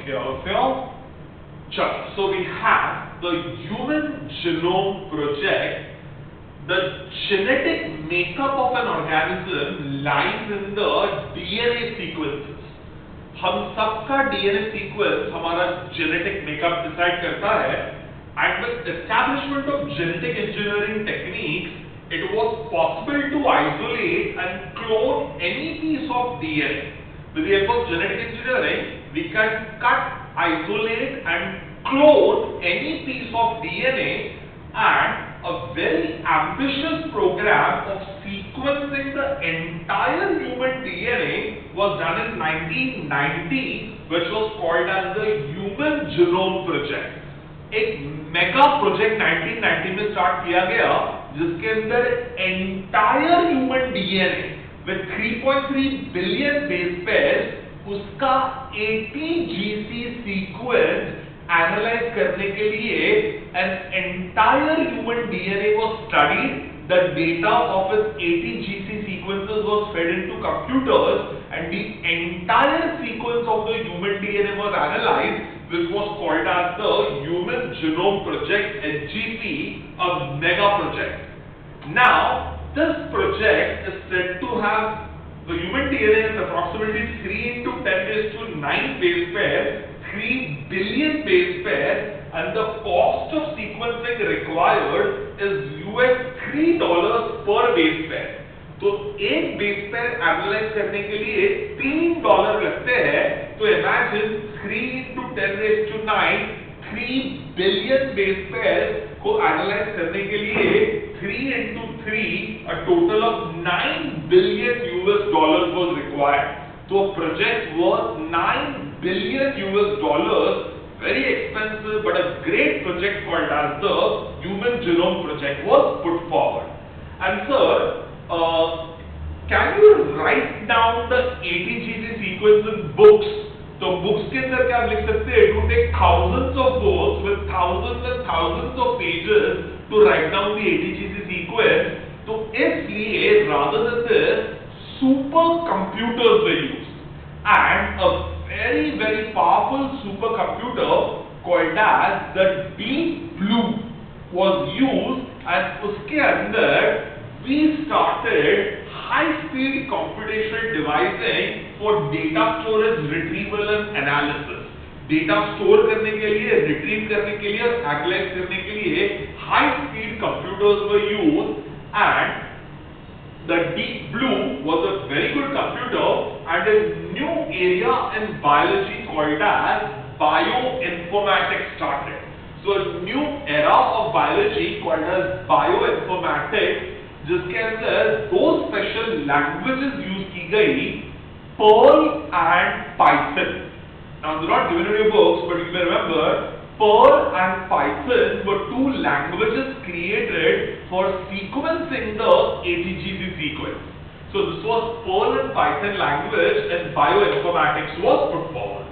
here. So we have the Human Genome Project. The genetic makeup of an organism lies in the DNA sequences. हम सबका DNA sequence हमारा genetic makeup decide करता है. And with establishment of genetic engineering techniques, it was possible to isolate and clone any piece of DNA. With the help of genetic engineering, we can cut, isolate and clone any piece of DNA, and a very ambitious program of sequencing the entire human DNA was done in 1990, which was called as the Human Genome Project. एक mega project 1990 में start किया गया जिसके अंदर entire human DNA with 3.3 billion base pairs उसका 80 GC sequence analyse करने के लिए an entire human DNA was studied. The data of its 80 GC sequences was fed into computers, and the entire sequence of the human DNA was analyzed, which was called as the Human Genome Project (HGP), a mega project. Now, this project is said to have the human DNA is approximately 3 into 10 raised to 9 base pairs. 3 billion base pairs, and the cost of sequencing required is $3 per base pair. तो एक base pair analyse करने के लिए $3 लगते हैं. तो imagine 3 into 10 raised to 9 3 billion base pair को analyse करने के लिए 3 into 3 a total of $9 billion was required. So a project worth $9 billion, very expensive but a great project called as the Human Genome Project was put forward. And sir, can you write down the 80 GC sequence in books? So books के अंदर क्या लिख सकते हैं? It would take thousands of books with thousands and thousands of pages to write down the 80 GC sequence. तो इसलिए rather than this, supercomputers were used, and a very powerful supercomputer called as the Deep Blue was used, and उसके अंदर we started high-speed computational devising for data storage, retrieval and analysis. Data store करने के लिए, retrieve करने के लिए और analyze करने के लिए high-speed computers were used, and the Deep Blue was a very good computer, and a new area in biology called as bioinformatics started. So a new era of biology called as bioinformatics, जिसके अंदर दो special languages use की गई, Perl and Python. Now they're not given in your books, but you may remember Perl and Python were two languages created for sequencing the ATGC sequence. So this was Perl and Python language, and bioinformatics was put forward.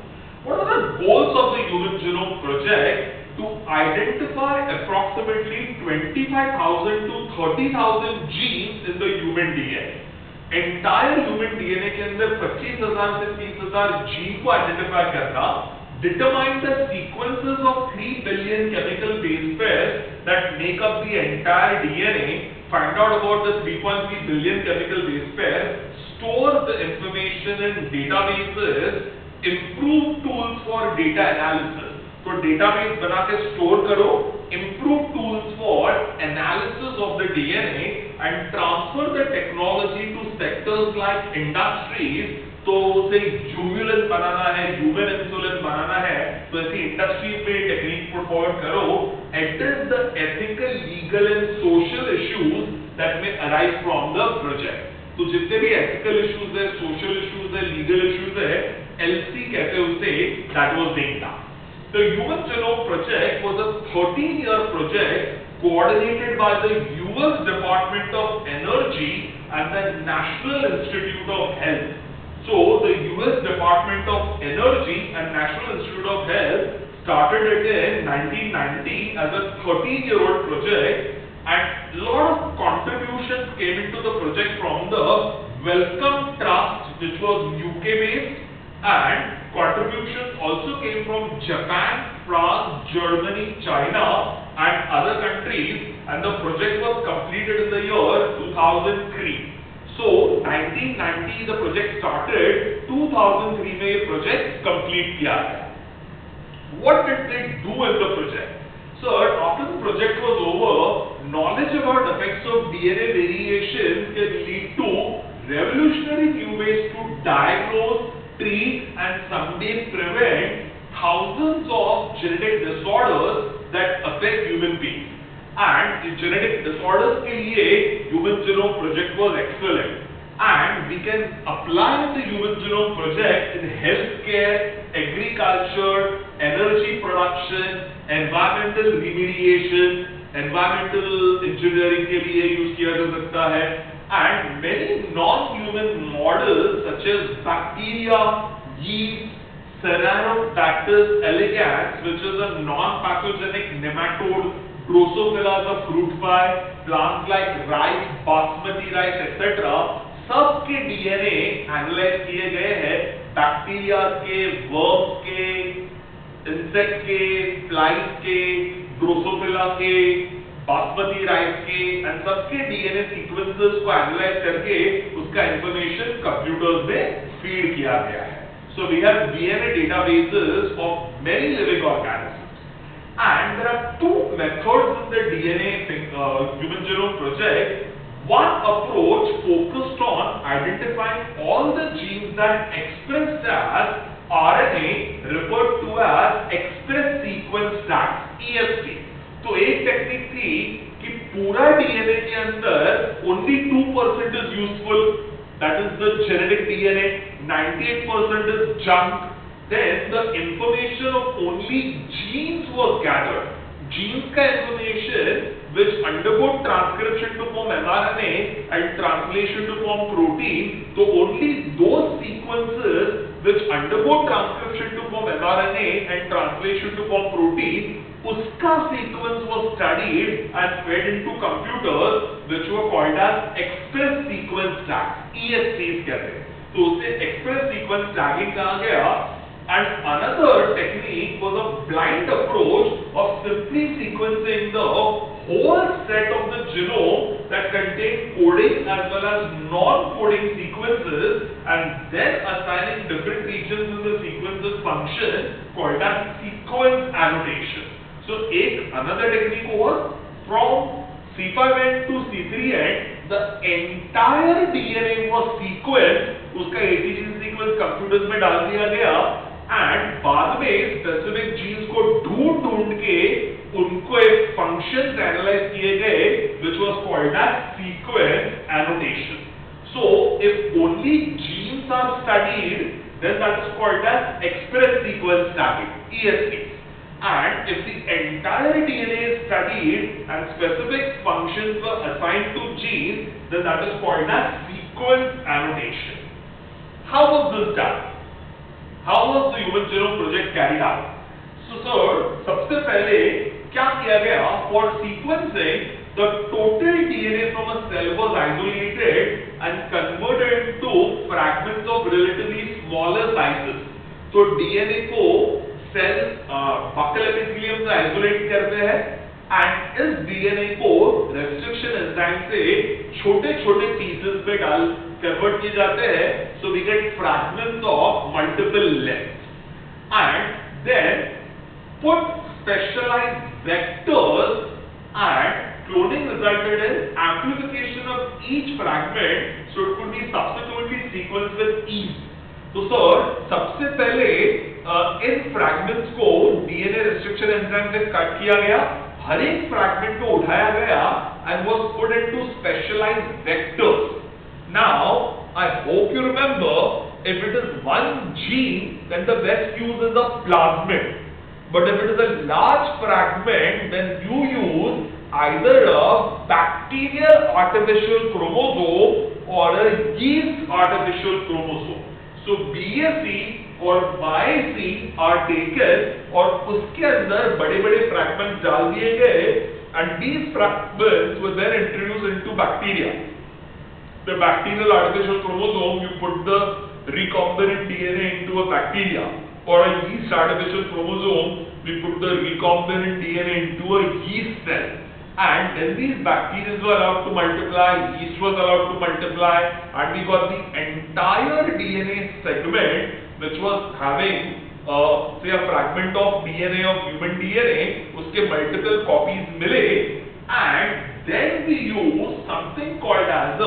What are the goals of the Human Genome Project? To identify approximately 25,000 to 30,000 genes in the human DNA. Entire human DNA के अंदर 25,000 से 30,000 gene को identify करना, determine the sequences of 3 billion chemical base pairs that make up the entire DNA, find out about the 3.3 billion chemical base pairs, store the information in databases, improve tools for data analysis. तो database बना के store करो, improve tools for analysis of the DNA, and transfer the technology to sectors like industries. तो उसे jubilant बनाना है, human insulin बनाना है, तो ऐसी industries में technique put forward करो, address the ethical, legal and social issues that may arise from the project. तो जितने भी ethical issues है, social issues है, legal issues है, LC कहते हैं उसे, that was being done. The Human Genome Project was a 13-year project coordinated by the US Department of Energy and the National Institute of Health. So the US Department of Energy and National Institute of Health started it in 1990 as a 13-year-old project, and a lot of contributions came into the project from the Wellcome Trust, which was UK based, and contributions also came from Japan, France, Germany, China and other countries, and the project was completed in the year 2003. So 1990 the project started, 2003 में ये project complete किया गया. What did they do in the project? So after the project was over, knowledge about effects of DNA variation can lead to revolutionary new ways to diagnose, treat and someday prevent thousands of genetic disorders that affect human beings. And the genetic disorders के लिए Human Genome Project was excellent. And we can apply the Human Genome Project in healthcare, agriculture, energy production, environmental remediation, environmental engineering के लिए use किया जा सकता है. And many non-human models such as bacteria, yeast, Ceranobacter elegans, which is a non-pathogenic nematode, Drosophila the fruit fly, plants like rice, basmati rice, etc. सबके DNA analyse किए गए हैं बैक्टीरिया के, वर्म्स के, इंसेक्ट के, फ्लाइज के, Drosophila के, basmati rice के, एंड सबके DNA सीक्वेंसेस को एनालाइज करके उसका इंफॉर्मेशन कंप्यूटर्स में फीड किया गया है. So we have DNA databases of many living organisms, and there are two methods in the DNA Human Genome Project. One approach focused on identifying all the genes that expressed as RNA, referred to as express sequence tags (EST). तो एक technique थी कि पूरा DNA के अंदर only 2% is useful, that is the genetic DNA, 98% is junk. Then the information of only genes was gathered. Genes का information which undergo transcription to form mRNA and translation to form protein, so only those sequences which undergo transcription to form mRNA and translation to form protein, uska sequence was studied and fed into computers which were called as express sequence tags, ESTs कहते हैं. तो उसे express sequence tagging कहा गया. And another technique was a blind approach of simply sequencing the whole set of the genome that contained coding as well as non-coding sequences, and then assigning different regions in the sequences function called as sequence annotation. So another technique was from C5 to C3 end, the entire DNA was sequenced, उसका ATG sequence computers में डाल दिया गया, and बाद में specific genes को ढूंढ के उनको एक functions analyze किए गए which was called as sequence annotation. So if only genes are studied, then that is called as express sequence tagging, EST. And if the entire DNA is studied and specific functions were assigned to genes, then that is called as sequence annotation. How was this done? How was the Human Genome Project carried out? So sir, सबसे पहले क्या किया गया? For sequencing, the total DNA from a cell was isolated and converted into fragments of relatively smaller sizes. So DNA को cell buckle epithelium से isolate करते हैं, and इस DNA को रेस्ट्रिक्शन एंजाइम से छोटे-छोटे पीसेस पे डाल कन्वर्ट किए जाते हैं. So we get fragments of multiple lengths, and then put specialized vectors, and cloning resulted in amplification of each fragment, so it could be subsequently sequenced with ease. तो sir सबसे पहले इन fragments को DNA restriction enzyme से cut किया गया, हर एक fragment को उठाया गया and was put into specialized vectors. Now I hope you remember, if it is one gene, then the best use is a plasmid, but if it is a large fragment, then you use either a bacterial artificial chromosome or a yeast artificial chromosome. So BAC और YAC are taken और उसके अंदर बड़े-बड़े fragments डाल दिए गए, and these fragments were then introduced into bacteria. The bacterial artificial chromosome, you put the recombinant DNA into a bacteria or a yeast artificial chromosome, we put the recombinant DNA into a yeast cell, and then these bacteria were allowed to multiply, yeast was allowed to multiply, and we got the entire DNA segment which was having say a fragment of DNA of human DNA, उसके multiple copies मिले, and then we use something called as a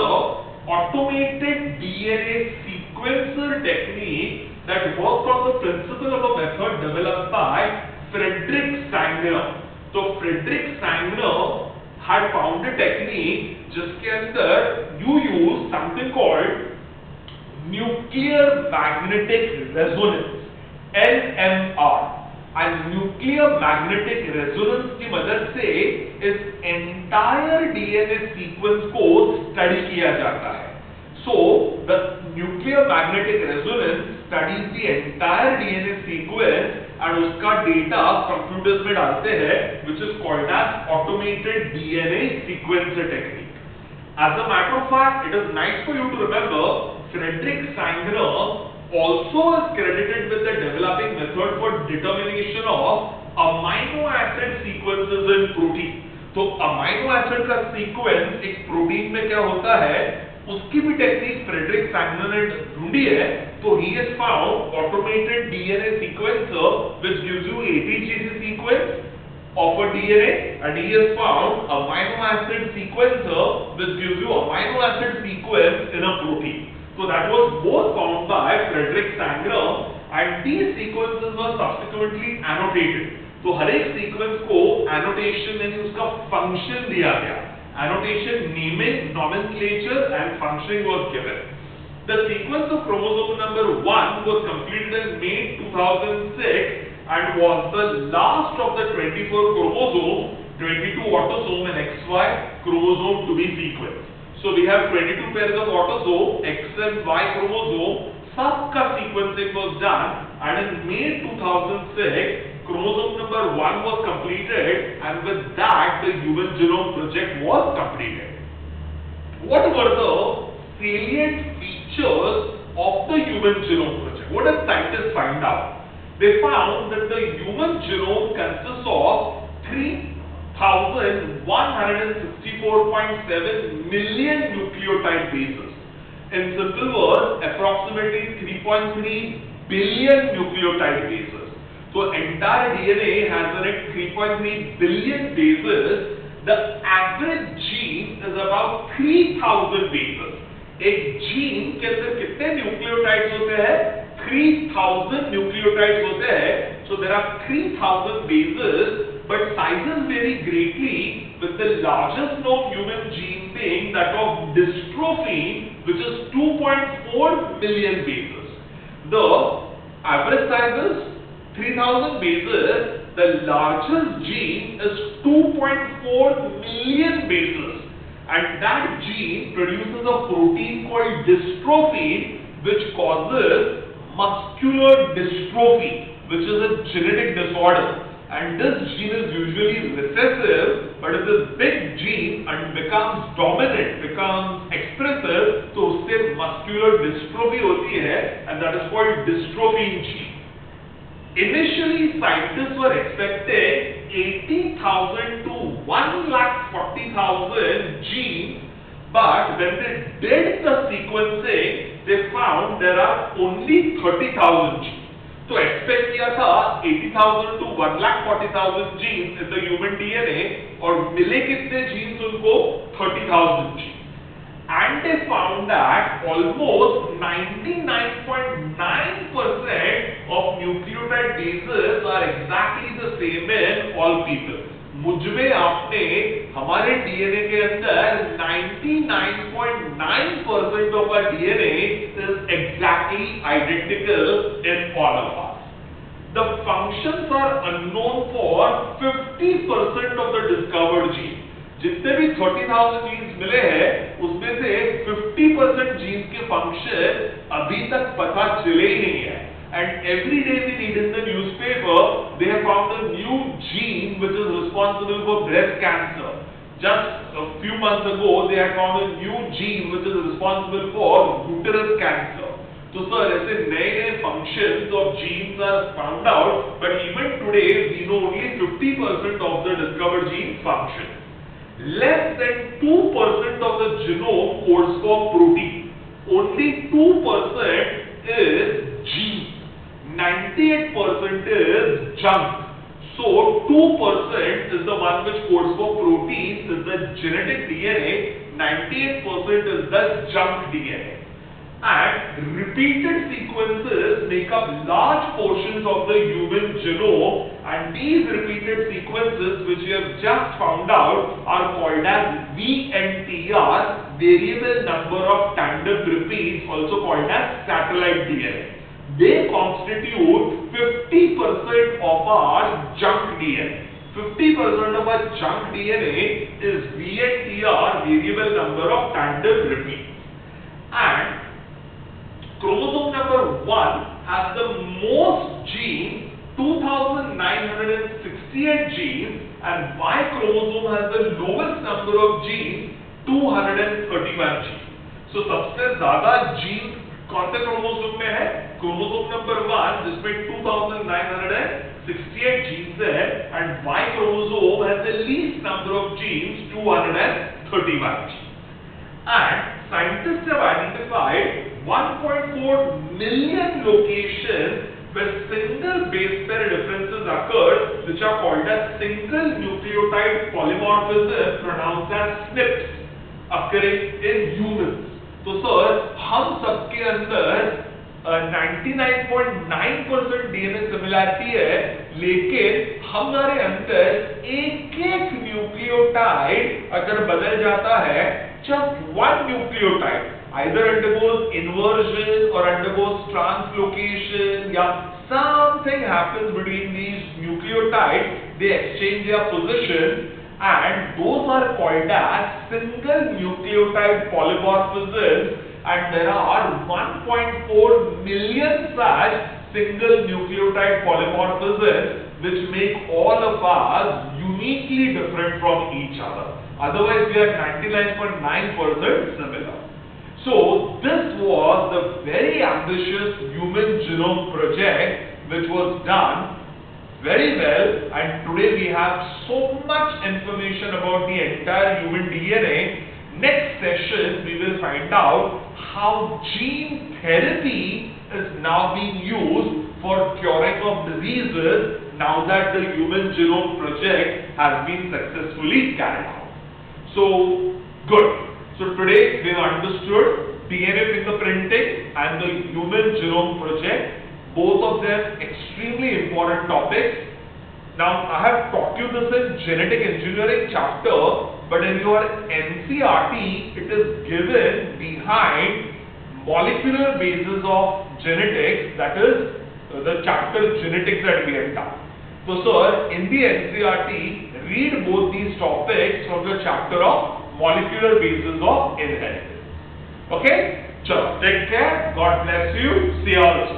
automated DNA sequencer technique that worked on the principle of a method developed by Frederick Sanger. So Frederick Sanger had found a technique जिसके अंदर you use something called nuclear magnetic resonance, NMR, and nuclear magnetic resonance की मदद से इस entire DNA sequence को study किया जाता है. So the nuclear magnetic resonance studies the entire DNA sequence and उसका data computers में डालते हैं, which is called as automated DNA sequencer technique. As a matter of fact, it is nice for you to remember Frederick Sanger also is credited with the developing method for determination of amino acid sequences in protein. तो amino acid का sequence एक protein में क्या होता है, उसकी भी technique Frederick Sanger ने ढूंढी है. तो he has found automated DNA sequencer which gives you ATGC sequence of a DNA, and he has found amino acid sequencer which gives you amino acid sequence in a protein. So that was both found by Frederick Sanger, and these sequences were subsequently annotated. तो हर एक sequence को annotation यानी उसका function दिया गया. Annotation, naming, nomenclature and functioning was given. The sequence of chromosome number 1 was completed in May 2006 and was the last of the 24 chromosomes, 22 autosome and XY chromosome to be sequenced. So we have 22 pairs of autosome, X and Y chromosome, सबका sequencing was done, and in May 2006 chromosome number 1 was completed, and with that the human genome project was completed. What were the salient features of the human genome project? What did scientists find out? They found that the human genome consists of 3,164.7 million nucleotide bases. In simple words, approximately 3.3 billion nucleotide bases. So entire DNA has in it 3.3 billion bases. The average gene is about 3,000 bases. एक gene के अंदर कितने nucleotides होते हैं? 3,000 nucleotides होते हैं. So there are 3,000 bases, but sizes vary greatly, with the largest known human gene being that of dystrophin, which is 2.4 million bases. The average size is 3,000 bases. The largest gene is 2.4 million bases, and that gene produces a protein called dystrophin, which causes muscular dystrophy, which is a genetic disorder. And this gene is usually recessive, but if this big gene and becomes dominant, becomes expressive, तो उससे muscular dystrophy होती है, and that is called dystrophin gene. Initially, scientists were expecting 80,000 to 1,40,000 genes, but when they did the sequencing, they found there are only 30,000 genes. तो expect किया था 80,000 to 1,40,000 genes in the human DNA, और मिले कितने genes उनको? 30,000 genes. And they found that almost 99.9% of nucleotide bases are exactly the same in all people. मुझमें आपने हमारे DNA के अंदर 99.9% of our DNA is exactly identical in all of us. The functions are unknown for 50% of the discovered genes. जितने भी 30,000 jeans मिले हैं, उसमें से 50% जीन्स के फंक्शन अभी तक पता चले ही नहीं है. And every day we read in the newspaper, they have found a new gene which is responsible for breast cancer. Just a few months ago, they had found a new gene which is responsible for uterus cancer. तो sir ऐसे नए नए functions of genes are found out, but even today we know only 50% of the discovered genes function. Less than 2% of the genome codes for protein. Only 2% is genes. 98% is junk. So 2% is the one which codes for proteins, is the genetic DNA. 98% is the junk DNA. And repeated sequences make up large portions of the human genome, and these repeated sequences which we have just found out are called as VNTR, variable number of tandem repeats, also called as satellite DNA. They constitute 50% of our junk DNA. 50% of our junk DNA is VNTR, variable number of tandem repeats. And chromosome number 1 has the most genes, 2968 genes, and Y chromosome has the lowest number of genes, 231 genes. So सबसे ज्यादा gene कौन से chromosome में है? Chromosome number 1 जिसमें 2968 genes है, and Y chromosome has the least number of genes, 231 genes. And scientists have identified 1.4 million locations where single base pair differences occur, which are called as single nucleotide polymorphism, pronounced as SNPs, occurring in humans. तो sir हम सबके अंदर 99.9% DNA similarity है, लेकिन हमारे अंदर एक nucleotide अगर बदल जाता है, just one nucleotide either undergoes inversion or undergoes translocation, yeah, something happens between these nucleotides, they exchange their position, and those are called as single nucleotide polymorphisms, and there are 1.4 million such single nucleotide polymorphisms which make all of us uniquely different from each other. Otherwise, we are 99.9% similar. So, this was the very ambitious human genome project which was done very well, and today we have so much information about the entire human DNA. Next session, we will find out how gene therapy is now being used for curing of diseases now that the human genome project has been successfully carried out. So, good. So, today we have understood DNA fingerprinting and the human genome project, both of them extremely important topics. Now, I have taught you this in genetic engineering chapter, but in your NCERT, it is given behind molecular basis of genetics, that is the chapter genetics that we have done. So, sir, in the NCERT, read both these topics from the chapter of molecular basis of inheritance. Okay? Chalo, take care. God bless you. See you all soon.